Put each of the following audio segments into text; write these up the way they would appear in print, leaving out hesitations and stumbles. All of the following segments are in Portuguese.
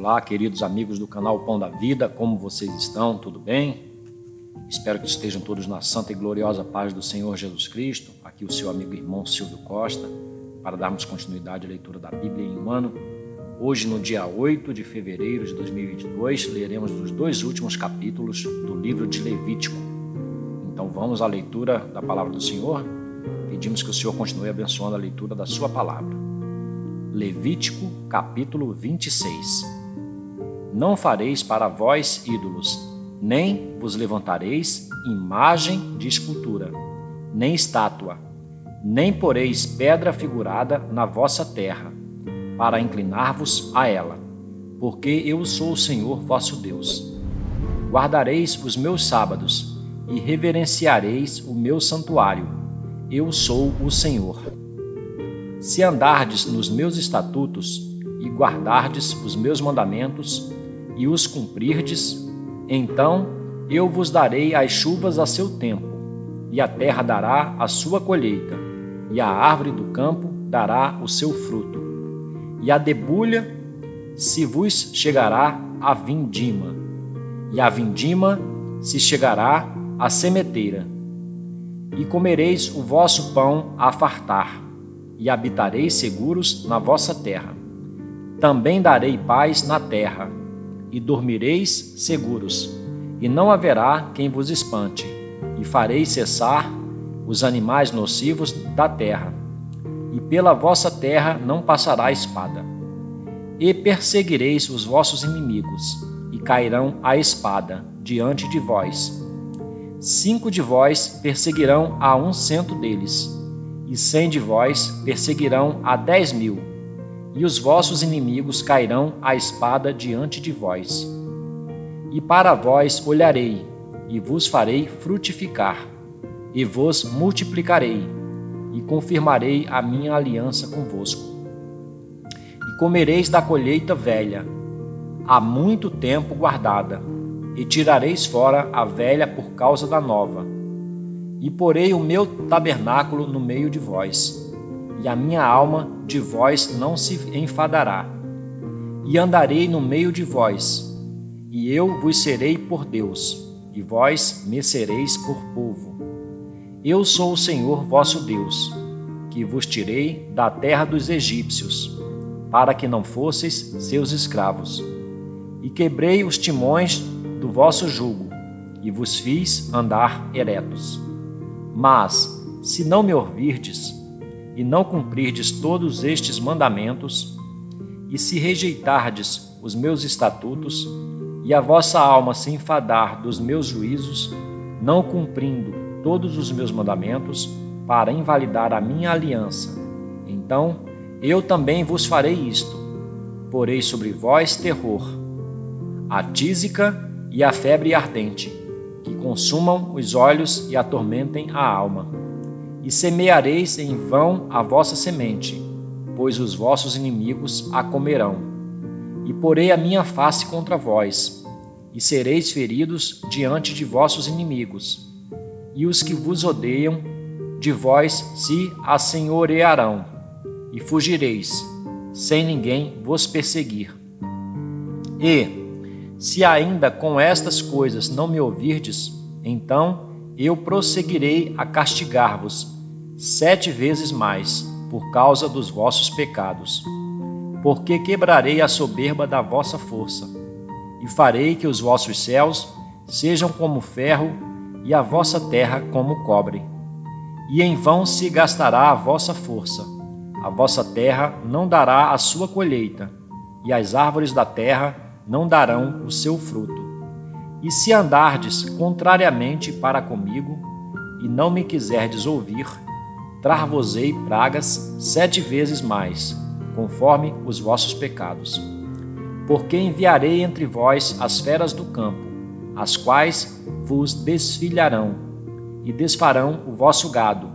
Olá, queridos amigos do canal Pão da Vida, como vocês estão? Tudo bem? Espero que estejam todos na santa e gloriosa paz do Senhor Jesus Cristo. Aqui o seu amigo e irmão Silvio Costa, para darmos continuidade à leitura da Bíblia em um ano. Hoje, no dia 8 de fevereiro de 2022, leremos os 2 últimos capítulos do livro de Levítico. Então vamos à leitura da palavra do Senhor. Pedimos que o Senhor continue abençoando a leitura da sua palavra. Levítico, capítulo 26. Não fareis para vós ídolos, nem vos levantareis imagem de escultura, nem estátua, nem poreis pedra figurada na vossa terra, para inclinar-vos a ela, porque eu sou o Senhor vosso Deus. Guardareis os meus sábados e reverenciareis o meu santuário. Eu sou o Senhor. Se andardes nos meus estatutos e guardardes os meus mandamentos e os cumprirdes, então eu vos darei as chuvas a seu tempo, e a terra dará a sua colheita, e a árvore do campo dará o seu fruto. E a debulha se vos chegará a vindima, e a vindima se chegará à semeteira. E comereis o vosso pão a fartar, e habitareis seguros na vossa terra. Também darei paz na terra, e dormireis seguros, e não haverá quem vos espante, e farei cessar os animais nocivos da terra, e pela vossa terra não passará espada. E perseguireis os vossos inimigos, e cairão a espada diante de vós. 5 de vós perseguirão a 100 deles, e 100 de vós perseguirão a 10.000, e os vossos inimigos cairão a espada diante de vós. E para vós olharei, e vos farei frutificar, e vos multiplicarei, e confirmarei a minha aliança convosco. E comereis da colheita velha, há muito tempo guardada, e tirareis fora a velha por causa da nova. E porei o meu tabernáculo no meio de vós, e a minha alma de vós não se enfadará. E andarei no meio de vós, e eu vos serei por Deus, e vós me sereis por povo. Eu sou o Senhor vosso Deus, que vos tirei da terra dos egípcios, para que não fosseis seus escravos. E quebrei os timões do vosso jugo, e vos fiz andar eretos. Mas, se não me ouvirdes, e não cumprirdes todos estes mandamentos, e se rejeitardes os meus estatutos, e a vossa alma se enfadar dos meus juízos, não cumprindo todos os meus mandamentos, para invalidar a minha aliança, então eu também vos farei isto: porei sobre vós terror, a tísica e a febre ardente, que consumam os olhos e atormentem a alma. E semeareis em vão a vossa semente, pois os vossos inimigos a comerão. E porei a minha face contra vós, e sereis feridos diante de vossos inimigos. E os que vos odeiam de vós se assenhorearão, e fugireis, sem ninguém vos perseguir. E, se ainda com estas coisas não me ouvirdes, então eu prosseguirei a castigar-vos 7 vezes mais, por causa dos vossos pecados. Porque quebrarei a soberba da vossa força, e farei que os vossos céus sejam como ferro e a vossa terra como cobre. E em vão se gastará a vossa força, a vossa terra não dará a sua colheita, e as árvores da terra não darão o seu fruto. E se andardes contrariamente para comigo, e não me quiserdes ouvir, trar-vos-ei pragas 7 vezes mais, conforme os vossos pecados. Porque enviarei entre vós as feras do campo, as quais vos desfilharão, e desfarão o vosso gado,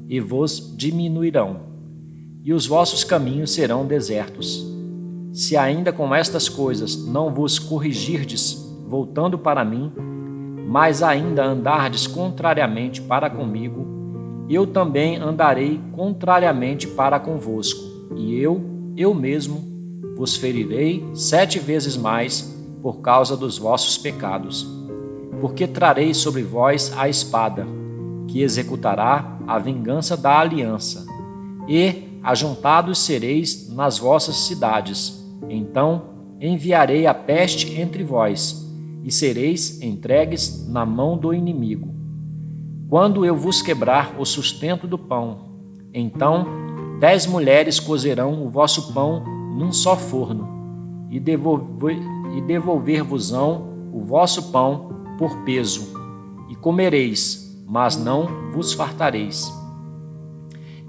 e vos diminuirão, e os vossos caminhos serão desertos. Se ainda com estas coisas não vos corrigirdes, voltando para mim, mas ainda andardes contrariamente para comigo, eu também andarei contrariamente para convosco, e eu mesmo, vos ferirei 7 vezes mais por causa dos vossos pecados. Porque trarei sobre vós a espada, que executará a vingança da aliança, e ajuntados sereis nas vossas cidades. Então enviarei a peste entre vós, e sereis entregues na mão do inimigo. Quando eu vos quebrar o sustento do pão, então 10 mulheres cozerão o vosso pão num só forno, e devolver-vos-ão o vosso pão por peso, e comereis, mas não vos fartareis.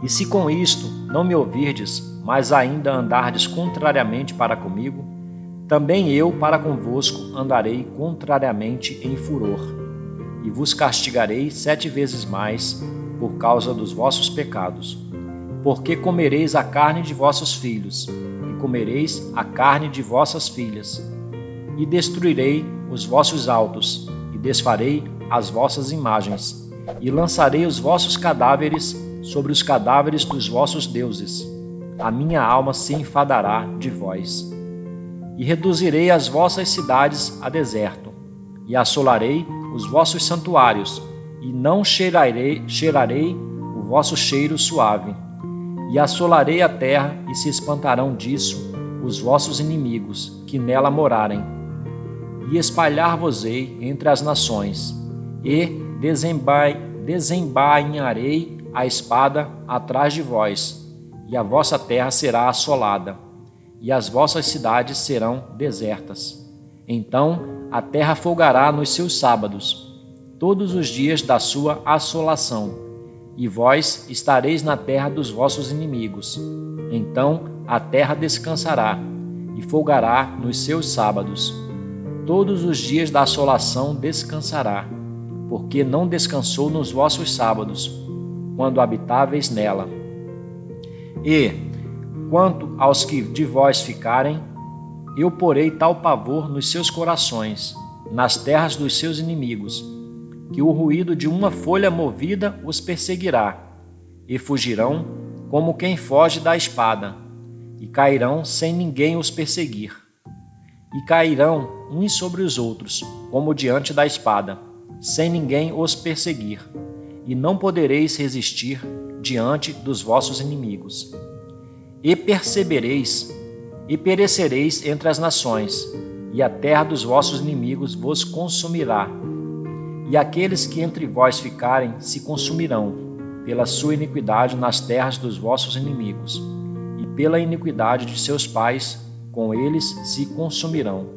E se com isto não me ouvirdes, mas ainda andardes contrariamente para comigo, também eu para convosco andarei contrariamente em furor, e vos castigarei 7 vezes mais por causa dos vossos pecados. Porque comereis a carne de vossos filhos, e comereis a carne de vossas filhas, e destruirei os vossos altos, e desfarei as vossas imagens, e lançarei os vossos cadáveres sobre os cadáveres dos vossos deuses. A minha alma se enfadará de vós. E reduzirei as vossas cidades a deserto, e assolarei os vossos santuários, e não cheirarei o vosso cheiro suave. E assolarei a terra, e se espantarão disso os vossos inimigos, que nela morarem. E espalhar-vos-ei entre as nações, e desembainharei a espada atrás de vós, e a vossa terra será assolada, e as vossas cidades serão desertas. Então a terra folgará nos seus sábados, todos os dias da sua assolação, e vós estareis na terra dos vossos inimigos. Então a terra descansará, e folgará nos seus sábados. Todos os dias da assolação descansará, porque não descansou nos vossos sábados, quando habitáveis nela. E, quanto aos que de vós ficarem, eu porei tal pavor nos seus corações, nas terras dos seus inimigos, que o ruído de uma folha movida os perseguirá, e fugirão como quem foge da espada, e cairão sem ninguém os perseguir. E cairão uns sobre os outros, como diante da espada, sem ninguém os perseguir, e não podereis resistir diante dos vossos inimigos. E percebereis, e perecereis entre as nações, e a terra dos vossos inimigos vos consumirá. E aqueles que entre vós ficarem se consumirão, pela sua iniquidade nas terras dos vossos inimigos, e pela iniquidade de seus pais, com eles se consumirão.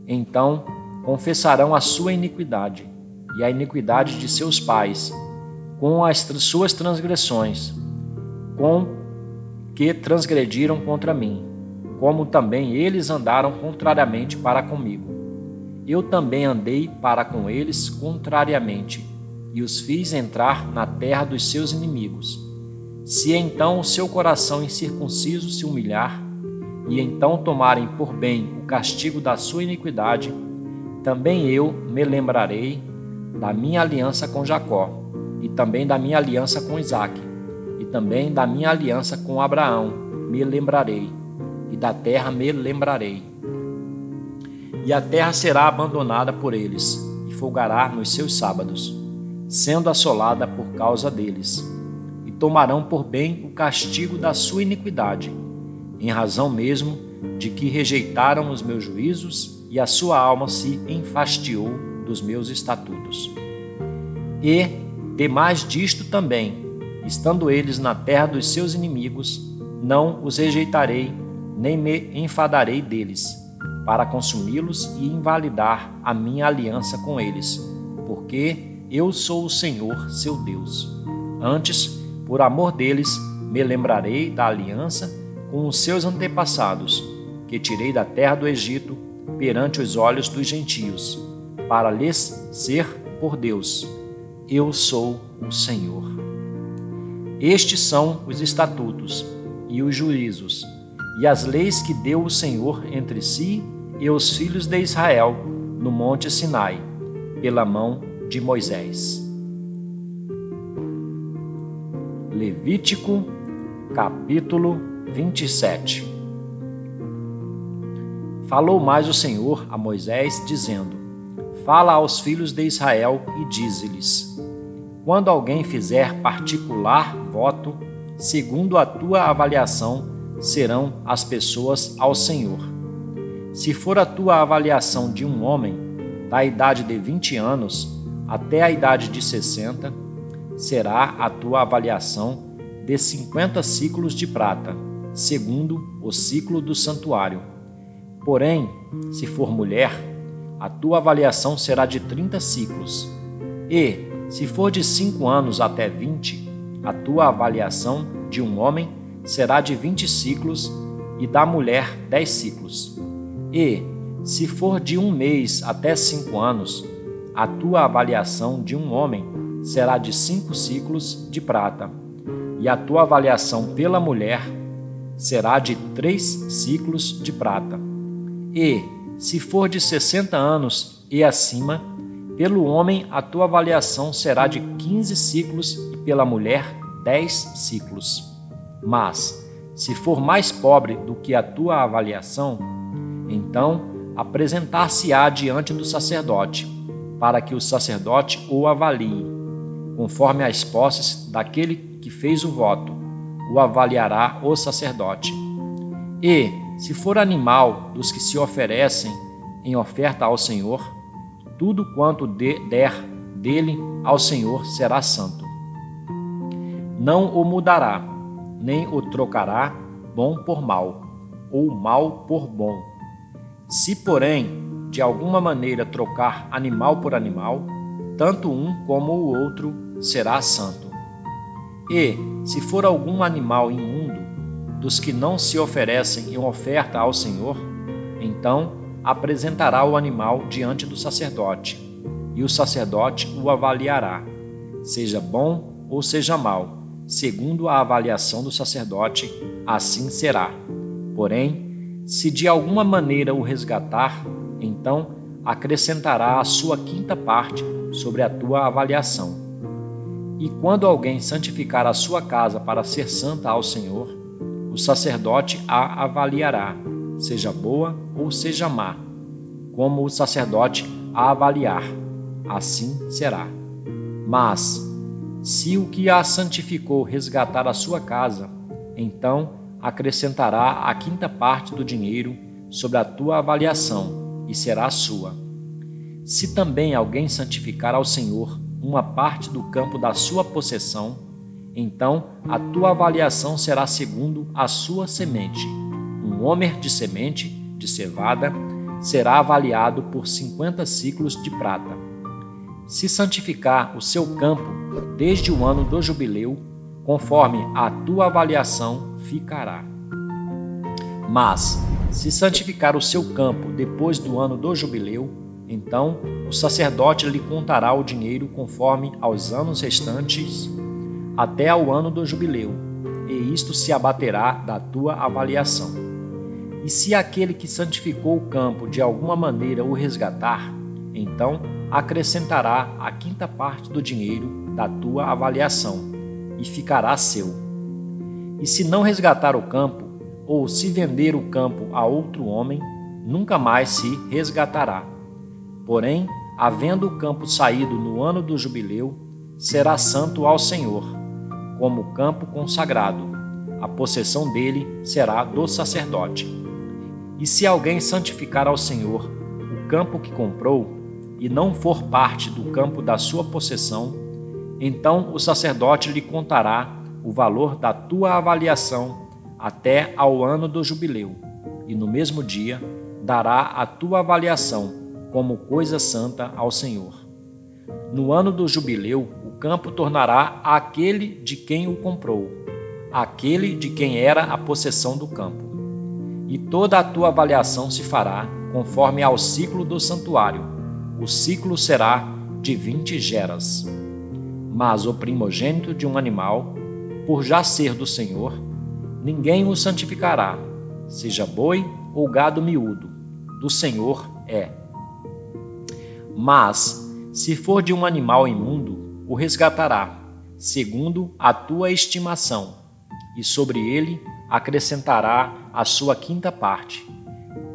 Então confessarão a sua iniquidade, e a iniquidade de seus pais, com as suas transgressões, com que transgrediram contra mim, como também eles andaram contrariamente para comigo. Eu também andei para com eles contrariamente, e os fiz entrar na terra dos seus inimigos. Se então o seu coração incircunciso se humilhar, e então tomarem por bem o castigo da sua iniquidade, também eu me lembrarei da minha aliança com Jacó, e também da minha aliança com Isaque, e também da minha aliança com Abraão me lembrarei, e da terra me lembrarei. E a terra será abandonada por eles, e folgará nos seus sábados, sendo assolada por causa deles, e tomarão por bem o castigo da sua iniquidade, em razão mesmo de que rejeitaram os meus juízos, e a sua alma se enfastiou dos meus estatutos. E, demais disto também, estando eles na terra dos seus inimigos, não os rejeitarei, nem me enfadarei deles, para consumi-los e invalidar a minha aliança com eles, porque eu sou o Senhor, seu Deus. Antes, por amor deles, me lembrarei da aliança com os seus antepassados, que tirei da terra do Egito perante os olhos dos gentios, para lhes ser por Deus. Eu sou o Senhor. Estes são os estatutos e os juízos e as leis que deu o Senhor entre si e os filhos de Israel no monte Sinai, pela mão de Moisés. Levítico, capítulo 27. Falou mais o Senhor a Moisés, dizendo: Fala aos filhos de Israel e dize-lhes: Quando alguém fizer particular voto, segundo a tua avaliação, serão as pessoas ao Senhor. Se for a tua avaliação de um homem, da idade de 20 anos até a idade de 60, será a tua avaliação de 50 ciclos de prata, segundo o ciclo do santuário. Porém, se for mulher, a tua avaliação será de 30 ciclos. E, se for de 5 anos até 20, a tua avaliação de um homem será de 20 ciclos e da mulher 10 ciclos. E, se for de 1 mês até 5 anos, a tua avaliação de um homem será de 5 ciclos de prata, e a tua avaliação pela mulher será de 3 ciclos de prata. E, se for de 60 anos e acima, pelo homem a tua avaliação será de 15 ciclos e pela mulher 10 ciclos. Mas, se for mais pobre do que a tua avaliação, então apresentar-se-á diante do sacerdote, para que o sacerdote o avalie. Conforme as posses daquele que fez o voto, o avaliará o sacerdote. E, se for animal dos que se oferecem em oferta ao Senhor, tudo quanto der dele ao Senhor será santo. Não o mudará, nem o trocará bom por mal, ou mal por bom. Se, porém, de alguma maneira trocar animal por animal, tanto um como o outro será santo. E, se for algum animal imundo, dos que não se oferecem em oferta ao Senhor, então apresentará o animal diante do sacerdote, e o sacerdote o avaliará, seja bom ou seja mau, segundo a avaliação do sacerdote, assim será. Porém, se de alguma maneira o resgatar, então acrescentará a sua quinta parte sobre a tua avaliação. E quando alguém santificar a sua casa para ser santa ao Senhor, o sacerdote a avaliará, seja boa ou seja má, como o sacerdote a avaliar, assim será. Mas, se o que a santificou resgatar a sua casa, então acrescentará a quinta parte do dinheiro sobre a tua avaliação, e será sua. Se também alguém santificar ao Senhor uma parte do campo da sua possessão, então a tua avaliação será segundo a sua semente. Um homer de semente de cevada será avaliado por 50 ciclos de prata. Se santificar o seu campo desde o ano do jubileu, conforme a tua avaliação ficará. Mas, se santificar o seu campo depois do ano do jubileu, então o sacerdote lhe contará o dinheiro conforme aos anos restantes até ao ano do jubileu, e isto se abaterá da tua avaliação. E se aquele que santificou o campo de alguma maneira o resgatar, então acrescentará a quinta parte do dinheiro da tua avaliação, e ficará seu. E se não resgatar o campo, ou se vender o campo a outro homem, nunca mais se resgatará. Porém, havendo o campo saído no ano do jubileu, será santo ao Senhor, como campo consagrado. A possessão dele será do sacerdote. E se alguém santificar ao Senhor o campo que comprou, e não for parte do campo da sua possessão, então o sacerdote lhe contará o valor da tua avaliação até ao ano do jubileu, e no mesmo dia dará a tua avaliação como coisa santa ao Senhor. No ano do jubileu, o campo tornará àquele de quem o comprou, àquele de quem era a possessão do campo. E toda a tua avaliação se fará conforme ao ciclo do santuário. O ciclo será de 20 geras. Mas o primogênito de um animal, por já ser do Senhor, ninguém o santificará, seja boi ou gado miúdo, do Senhor é. Mas, se for de um animal imundo, o resgatará, segundo a tua estimação, e sobre ele acrescentará a sua quinta parte.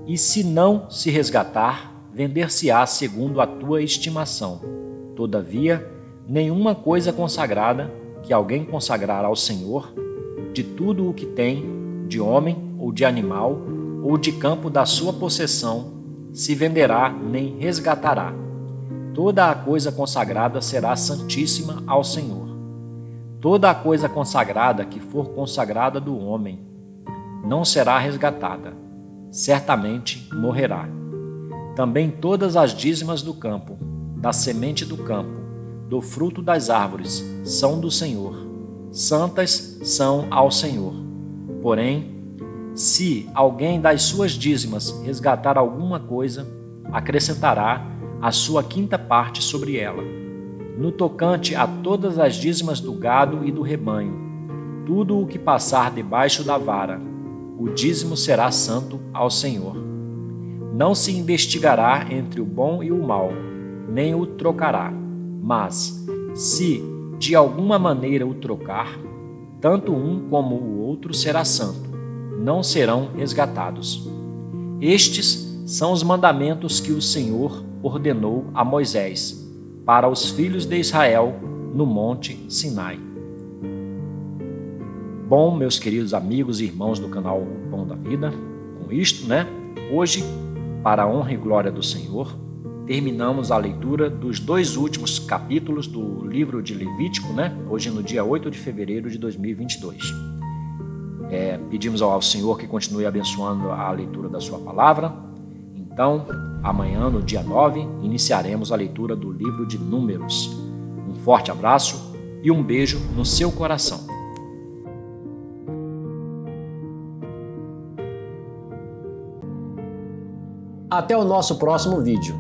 E se não se resgatar, vender-se-á segundo a tua estimação. Todavia, nenhuma coisa consagrada que alguém consagrar ao Senhor, de tudo o que tem, de homem ou de animal, ou de campo da sua possessão, se venderá nem resgatará. Toda a coisa consagrada será santíssima ao Senhor. Toda a coisa consagrada que for consagrada do homem não será resgatada, certamente morrerá. Também todas as dízimas do campo, da semente do campo, do fruto das árvores, são do Senhor. Santas são ao Senhor. Porém, se alguém das suas dízimas resgatar alguma coisa, acrescentará a sua quinta parte sobre ela. No tocante a todas as dízimas do gado e do rebanho, tudo o que passar debaixo da vara, o dízimo será santo ao Senhor. Não se investigará entre o bom e o mal, nem o trocará. Mas, se de alguma maneira o trocar, tanto um como o outro será santo, não serão resgatados. Estes são os mandamentos que o Senhor ordenou a Moisés para os filhos de Israel no monte Sinai. Bom, meus queridos amigos e irmãos do canal Pão da Vida, com isto, hoje, para a honra e glória do Senhor, terminamos a leitura dos 2 últimos capítulos do livro de Levítico, hoje no dia 8 de fevereiro de 2022. Pedimos ao Senhor que continue abençoando a leitura da sua palavra. Então, amanhã, no dia 9, iniciaremos a leitura do livro de Números. Um forte abraço e um beijo no seu coração. Até o nosso próximo vídeo.